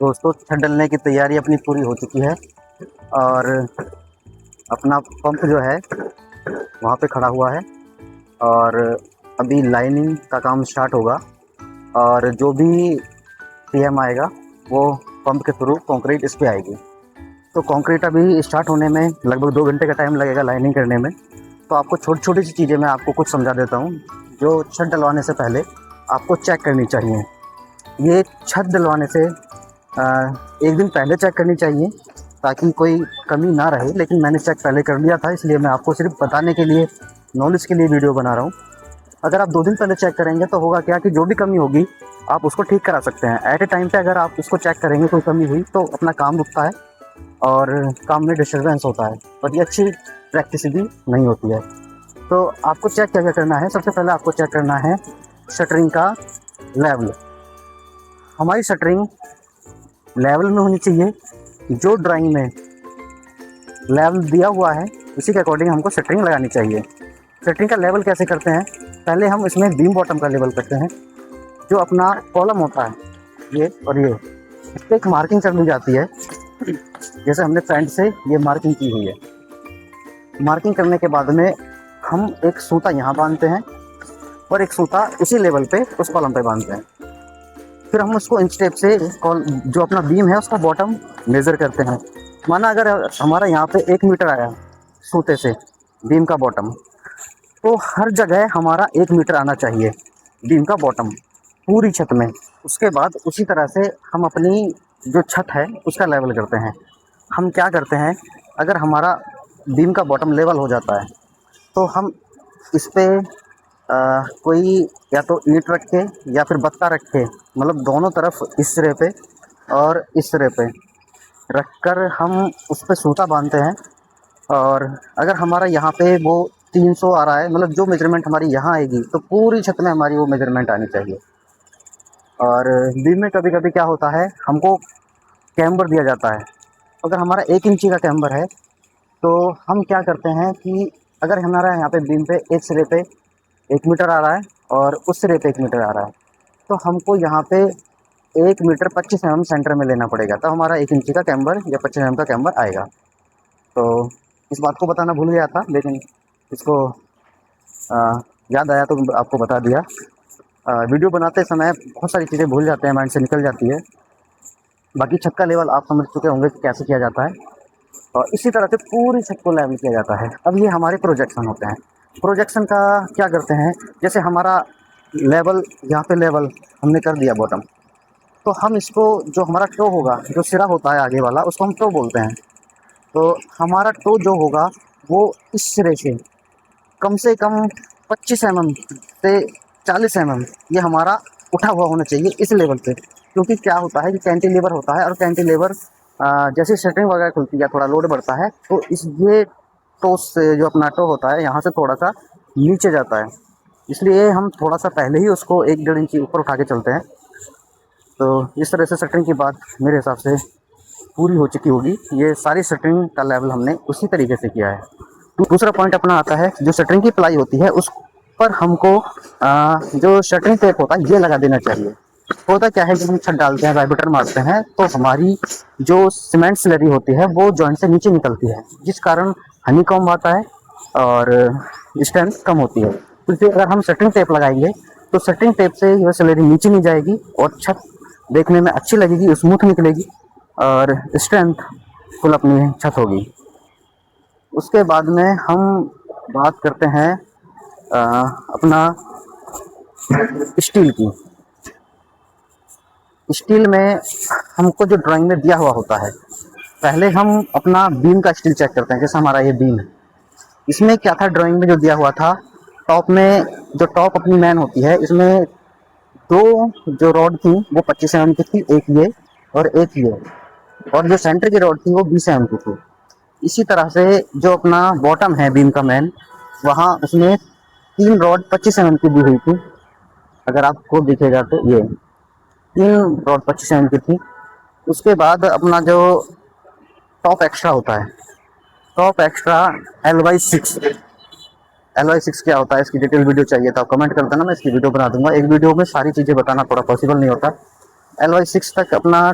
दोस्तों, छत डलने की तैयारी अपनी पूरी हो चुकी है और अपना पंप जो है वहाँ पे खड़ा हुआ है और अभी लाइनिंग का काम स्टार्ट होगा और जो भी पीएम आएगा वो पंप के थ्रू कंक्रीट इस पे आएगी। तो कंक्रीट अभी स्टार्ट होने में लगभग 2 घंटे का टाइम लगेगा लाइनिंग करने में। तो आपको छोटी छोटी सी चीज़ें मैं आपको कुछ समझा देता हूँ जो छत डलवाने से पहले आपको चेक करनी चाहिए। ये छत डलवाने से एक दिन पहले चेक करनी चाहिए ताकि कोई कमी ना रहे, लेकिन मैंने चेक पहले कर लिया था, इसलिए मैं आपको सिर्फ बताने के लिए, नॉलेज के लिए वीडियो बना रहा हूँ। अगर आप 2 दिन पहले चेक करेंगे तो होगा क्या कि जो भी कमी होगी आप उसको ठीक करा सकते हैं। एट ए टाइम पे अगर आप उसको चेक करेंगे कोई कमी हुई तो अपना काम रुकता है और काम में डिस्टर्बेंस होता है और ये अच्छी प्रैक्टिस भी नहीं होती है। तो आपको चेक क्या क्या करना है, सबसे पहले आपको चेक करना है शटरिंग का लेवल। हमारी शटरिंग लेवल में होनी चाहिए। जो ड्राइंग में लेवल दिया हुआ है उसी के अकॉर्डिंग हमको शटरिंग लगानी चाहिए। शटरिंग का लेवल कैसे करते हैं, पहले हम इसमें बीम बॉटम का लेवल करते हैं। जो अपना कॉलम होता है ये और ये, इस पर एक मार्किंग कर ली जाती है। जैसे हमने फ्रंट से ये मार्किंग की हुई है। मार्किंग करने के बाद में हम एक सूता यहाँ बांधते हैं और एक सूता उसी लेवल पे उस कॉलम पे बांधते हैं। फिर हम उसको इंच टेप से जो अपना बीम है उसका बॉटम मेज़र करते हैं। माना अगर हमारा यहाँ पे 1 मीटर आया सूते से बीम का बॉटम, तो हर जगह हमारा 1 मीटर आना चाहिए बीम का बॉटम पूरी छत में। उसके बाद उसी तरह से हम अपनी जो छत है उसका लेवल करते हैं। हम क्या करते हैं, अगर हमारा बीम का बॉटम लेवल हो जाता है तो हम इस पर कोई या तो ईंट रख के या फिर बत्ता रख के, मतलब दोनों तरफ इस सिरे पे और इस सिरे पे रख कर हम उस पर सूता बांधते हैं। और अगर हमारा यहाँ पे वो 300 आ रहा है, मतलब जो मेजरमेंट हमारी यहाँ आएगी, तो पूरी छत में हमारी वो मेजरमेंट आनी चाहिए। और बीम में कभी कभी क्या होता है, हमको कैम्बर दिया जाता है। अगर हमारा 1 इंची का कैम्बर है तो हम क्या करते हैं कि अगर हमारा यहाँ पे बीम पे एक सिरे पे 1 मीटर आ रहा है और उस सिरे पे 1 मीटर आ रहा है, तो हमको यहाँ पे 1 मीटर 25 mm सेंटर में लेना पड़ेगा, तो हमारा 1 इंची का कैम्बर या 25 mm का कैम्बर आएगा। तो इस बात को बताना भूल गया था, लेकिन इसको याद आया तो आपको बता दिया। वीडियो बनाते समय बहुत सारी चीज़ें भूल जाते हैं, माइंड से निकल जाती है। बाकी छत का लेवल आप समझ चुके होंगे कि कैसे किया जाता है और इसी तरह से पूरी छत को लेवल किया जाता है। अब ये हमारे प्रोजेक्शन होते हैं। प्रोजेक्शन का क्या करते हैं, जैसे हमारा लेवल यहाँ पे लेवल हमने कर दिया बॉटम, तो हम इसको जो हमारा टो होगा, जो सिरा होता है आगे वाला, उसको हम टो बोलते हैं। तो हमारा टो जो होगा वो इस सिरे से कम 25 mm से 40 mm ये हमारा उठा हुआ होना चाहिए इस लेवल पे। क्योंकि क्या होता है कि कैंटिलीवर होता है और कैंटिलीवर जैसे शटरिंग वगैरह खुलती है, थोड़ा लोड बढ़ता है, तो इस ये टो से जो अपना टो होता है यहाँ से थोड़ा सा नीचे जाता है, इसलिए हम थोड़ा सा पहले ही उसको 1-1.5 इंची ऊपर उठा के चलते हैं। तो इस तरह से शटरिंग की बात मेरे हिसाब से पूरी हो चुकी होगी। ये सारी शटरिंग का लेवल हमने उसी तरीके से किया है। दूसरा पॉइंट अपना आता है, जो शटरिंग की प्लाई होती है उस पर हमको जो शटरिंग टेप होता है ये लगा देना चाहिए। होता क्या है, जब हम छत डालते हैं, वाइब्रेटर मारते हैं, तो हमारी जो सीमेंट स्लरी होती है वो जॉइंट से नीचे निकलती है, जिस कारण हनीकॉम्ब आता है और स्ट्रेंथ कम होती है। तो फिर अगर हम शटरिंग टेप लगाएंगे तो शटरिंग टेप से वो स्लरी नीचे नहीं जाएगी और छत देखने में अच्छी लगेगी, स्मूथ निकलेगी और स्ट्रेंथ फुल अपनी छत होगी। उसके बाद में हम बात करते हैं अपना स्टील की। स्टील में हमको जो ड्राइंग में दिया हुआ होता है, पहले हम अपना बीम का स्टील चेक करते हैं। जैसे हमारा ये बीम है, इसमें क्या था, ड्राइंग में जो दिया हुआ था, टॉप में जो टॉप अपनी मैन होती है, इसमें 2 जो रॉड थी वो 25 mm की थी, एक ये और एक ये, और जो सेंटर की रॉड थी वो 20 mm की थी। इसी तरह से जो अपना बॉटम है बीम का मैन, वहाँ उसमें 3 रॉड 25 mm की दी हुई थी। अगर आपको दिखेगा तो ये 3 रॉड 25 mm की थी। उसके बाद अपना जो टॉप एक्स्ट्रा होता है, टॉप एक्स्ट्रा LY6। LY6 क्या होता है, इसकी डिटेल वीडियो चाहिए तो आप कमेंट कर देना, मैं इसकी वीडियो बना दूंगा। एक वीडियो में सारी चीज़ें बताना थोड़ा पॉसिबल नहीं होता। LY6 तक अपना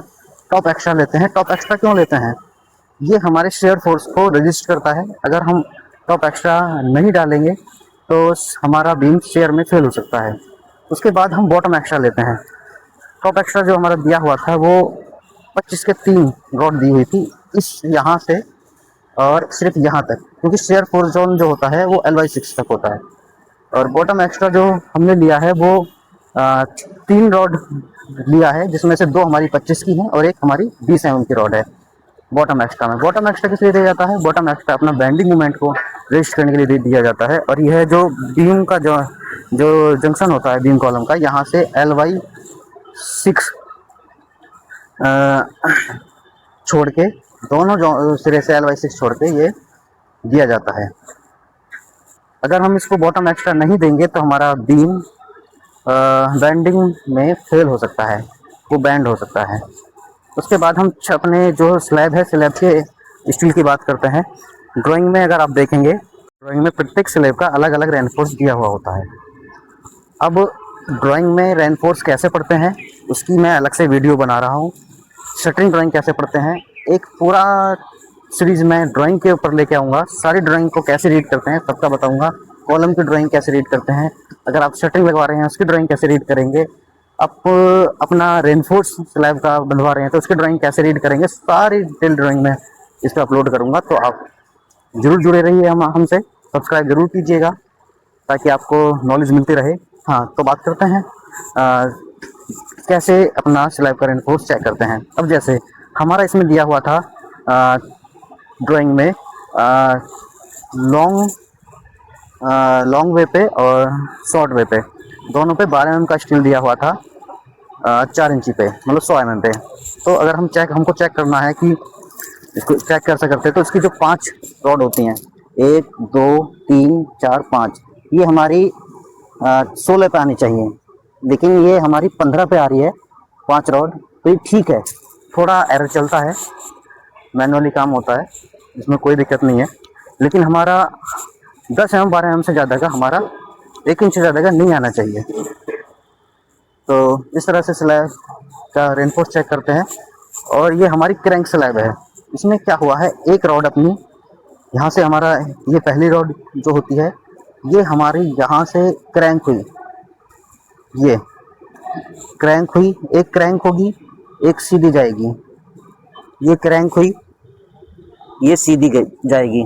टॉप एक्स्ट्रा लेते हैं। टॉप एक्स्ट्रा क्यों लेते हैं? ये हमारे शेयर फोर्स को रजिस्ट करता है। अगर हम टॉप एक्स्ट्रा नहीं डालेंगे तो हमारा बीम शेयर में फेल हो सकता है। उसके बाद हम बॉटम एक्स्ट्रा लेते हैं। टॉप एक्स्ट्रा जो हमारा दिया हुआ था वो 25 के 3 रॉड दी हुई थी, इस यहाँ से और सिर्फ यहाँ तक, क्योंकि शेयर फोर्स जोन जो होता है वो LY6 तक होता है। और बॉटम एक्स्ट्रा जो हमने लिया है वो 3 रॉड लिया है, जिसमें से 2 हमारी 25 की हैं और एक हमारी 20 mm की रॉड है बॉटम एक्स्ट्रा में। बॉटम एक्स्ट्रा किस लिए दिया जाता है? बॉटम एक्स्ट्रा अपना बेंडिंग मोमेंट को रेस्ट करने के लिए दिया जाता है। और यह जो बीम का जो जंक्शन होता है बीम कॉलम का, यहाँ से LY6 छोड़ के, दोनों जो सिरे से LY6 छोड़ के ये दिया जाता है। अगर हम इसको बॉटम एक्स्ट्रा नहीं देंगे तो हमारा बीम बेंडिंग में फेल हो सकता है, वो बैंड हो सकता है। उसके बाद हम अपने जो स्लैब है, स्लैब के स्टील की बात करते हैं। ड्राइंग में अगर आप देखेंगे, ड्राइंग में प्रत्येक स्लैब का अलग अलग रेनफोर्स दिया हुआ होता है। अब ड्राइंग में रेनफोर्स कैसे पढ़ते हैं उसकी मैं अलग से वीडियो बना रहा हूँ। शटरिंग ड्राइंग कैसे पढ़ते हैं एक पूरा सीरीज़ में ड्राइंग के ऊपर लेके आऊँगा। सारी ड्राइंग को कैसे रीड करते हैं सबका बताऊँगा। कॉलम की ड्राइंग कैसे रीड करते हैं, अगर आप शटरिंग लगवा रहे हैं उसकी ड्राइंग कैसे रीड करेंगे, आप अपना रेनफोर्स स्लैब का बनवा रहे हैं तो उसकी ड्राइंग कैसे रीड करेंगे, सारी डिटेल ड्राइंग में इस पर अपलोड करूँगा। तो आप ज़रूर जुड़े रहिए हमसे, सब्सक्राइब ज़रूर कीजिएगा ताकि आपको नॉलेज मिलती रहे। हाँ, तो बात करते हैं कैसे अपना स्लैब का रेनफोर्स चेक करते हैं। अब जैसे हमारा इसमें दिया हुआ था ड्राइंग में लॉन्ग वे पे और शॉर्ट वे पे, दोनों पे 12 mm का स्टील दिया हुआ था 4 इंची पे, मतलब 100 mm पे। तो अगर हमको चेक करना है कि इसको चेक कैसे करते हैं, तो इसकी जो 5 रॉड होती हैं, 1 2 3 4 5, ये हमारी 16 पे आनी चाहिए, लेकिन ये हमारी 15 पे आ रही है 5 रॉड। तो ये ठीक है, थोड़ा एरर चलता है, मैनुअली काम होता है, इसमें कोई दिक्कत नहीं है। लेकिन हमारा 10 mm 12 mm से ज़्यादा का, हमारा 1 इंच से ज़्यादा का नहीं आना चाहिए। तो इस तरह से स्लैब का रेनफोर्स चेक करते हैं। और ये हमारी क्रैंक स्लैब है। इसमें क्या हुआ है, एक रॉड अपनी यहाँ से, हमारा ये पहली रॉड जो होती है ये हमारी यहाँ से क्रैंक हुई, ये क्रैंक हुई, एक क्रैंक होगी, एक सीधी जाएगी, ये क्रैंक हुई, ये सीधी जाएगी,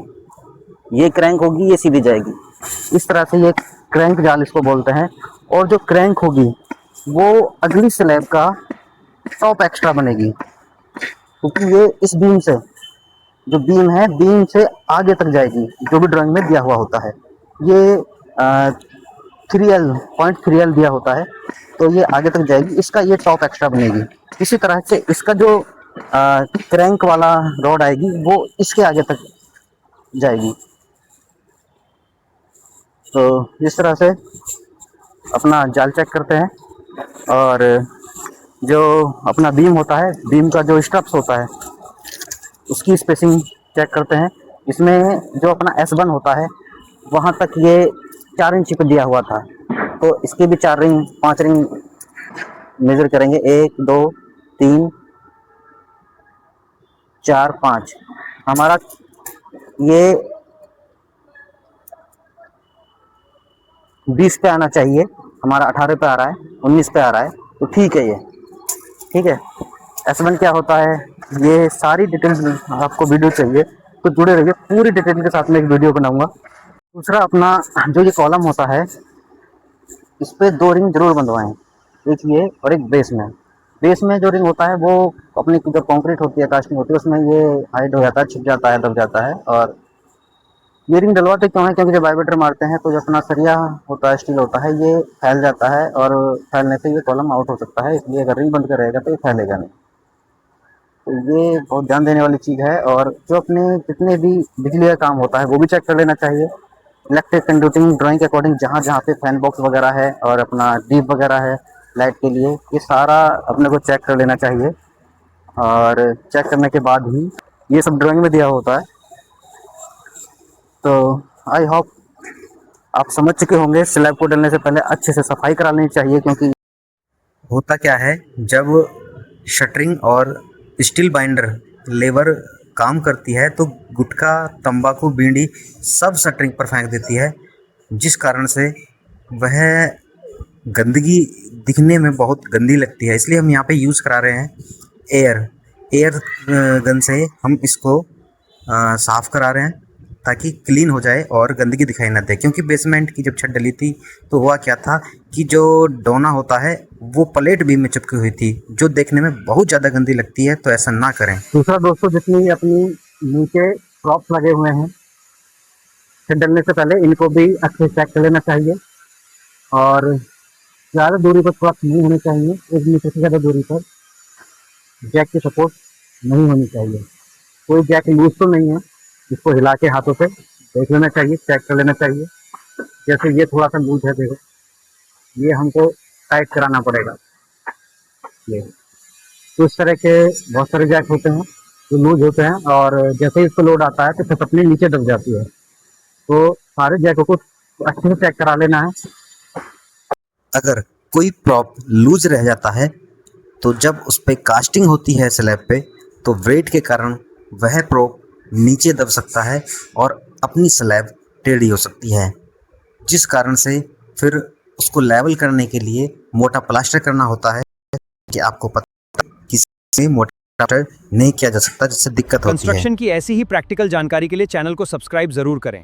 ये क्रैंक होगी, ये सीधी जाएगी। इस तरह से ये क्रैंक जाल इसको बोलते हैं। और जो क्रैंक होगी वो अगली स्लैब का टॉप एक्स्ट्रा बनेगी, क्योंकि ये इस बीम से, जो बीम है, बीम से आगे तक जाएगी, जो भी ड्राइंग में दिया हुआ होता है। ये 3L दिया होता है, तो ये आगे तक जाएगी, इसका ये टॉप एक्स्ट्रा बनेगी। इसी तरह से इसका जो क्रैंक वाला रॉड आएगी वो इसके आगे तक जाएगी। तो इस तरह से अपना जाल चेक करते हैं। और जो अपना बीम होता है, बीम का जो स्ट्रप्स होता है उसकी स्पेसिंग चेक करते हैं। इसमें जो अपना S1 होता है वहाँ तक ये 4 इंच पे दिया हुआ था, तो इसकी भी 4 रिंग 5 रिंग मेज़र करेंगे। 1 2 3 4 5, हमारा ये 20 पे आना चाहिए, हमारा 18 पे आ रहा है, 19 पे आ रहा है, तो ठीक है, ये ठीक है। S1 क्या होता है, ये सारी डिटेल्स आपको वीडियो चाहिए तो जुड़े रहिए, पूरी डिटेल के साथ में एक वीडियो बनाऊंगा। दूसरा अपना जो ये कॉलम होता है, इस पर 2 रिंग जरूर बंधवाएं, एक ये और एक बेस में। बेस में जो रिंग होता है वो अपनी जो कंक्रीट होती है, कास्टिंग होती है, उसमें ये हाइड हो जाता है, छिप जाता है, दब जाता है। और ये रिंग डलवाते क्यों है, क्योंकि जब वाइब्रेटर मारते हैं तो जो अपना सरिया होता है, स्टील होता है, ये फैल जाता है और फैलने से ये कॉलम आउट हो सकता है। इसलिए अगर रिंग बंद कर रहेगा तो ये फैलेगा नहीं। तो ये बहुत ध्यान देने वाली चीज़ है। और जो अपने जितने भी बिजली का काम होता है वो भी चेक कर लेना चाहिए। इलेक्ट्रिक कंडक्टिंग ड्राइंग के अकॉर्डिंग जहाँ जहाँ पे फैन बॉक्स वगैरह है और अपना डीप वगैरह है लाइट के लिए, ये सारा अपने को चेक कर लेना चाहिए। और चेक करने के बाद ही ये सब ड्राइंग में दिया होता है। तो आई होप आप समझ चुके होंगे। स्लैब को डलने से पहले अच्छे से सफाई करा लेनी चाहिए, क्योंकि होता क्या है, जब शटरिंग और स्टील बाइंडर लेवर काम करती है तो गुटखा, तंबाकू, बीड़ी सब शटरिंग पर फेंक देती है, जिस कारण से वह गंदगी दिखने में बहुत गंदी लगती है। इसलिए हम यहाँ पे यूज़ करा रहे हैं एयर एयर गन से हम इसको साफ़ करा रहे हैं ताकि क्लीन हो जाए और गंदगी दिखाई ना दे। क्योंकि बेसमेंट की जब छत डली थी तो हुआ क्या था कि जो डोना होता है वो प्लेट बीम में चिपकी हुई थी, जो देखने में बहुत ज़्यादा गंदी लगती है, तो ऐसा ना करें। दूसरा दोस्तों, जितनी अपनी नीचे प्रॉप्स लगे हुए हैं, छत डलने से पहले इनको भी अच्छे से चेक कर लेना चाहिए और ज़्यादा दूरी पर प्रॉप्स नहीं होने चाहिए। 1 मीटर से ज़्यादा दूरी पर जैक की सपोर्ट नहीं होनी चाहिए। कोई जैक लूज तो नहीं है, इसको हिला के हाथों से देख लेना चाहिए, चेक कर लेना चाहिए। जैसे ये थोड़ा सा लूज है, देखो ये हमको टाइट कराना पड़ेगा। ये तो इस तरह के बहुत सारे जैक होते हैं जो लूज होते हैं और जैसे ही इसको लोड आता है तो छत अपनी नीचे दब जाती है। तो सारे जैकों को अच्छे से चेक करा लेना है। अगर कोई प्रॉप लूज रह जाता है तो जब उस पे कास्टिंग होती है स्लैब पे, तो वेट के कारण वह प्रॉप नीचे दब सकता है और अपनी स्लैब टेढ़ी हो सकती है, जिस कारण से फिर उसको लेवल करने के लिए मोटा प्लास्टर करना होता है। कि आपको पता है किसी मोटा प्लास्टर नहीं किया जा सकता, जिससे दिक्कत होती है। कंस्ट्रक्शन की ऐसी ही प्रैक्टिकल जानकारी के लिए चैनल को सब्सक्राइब जरूर करें।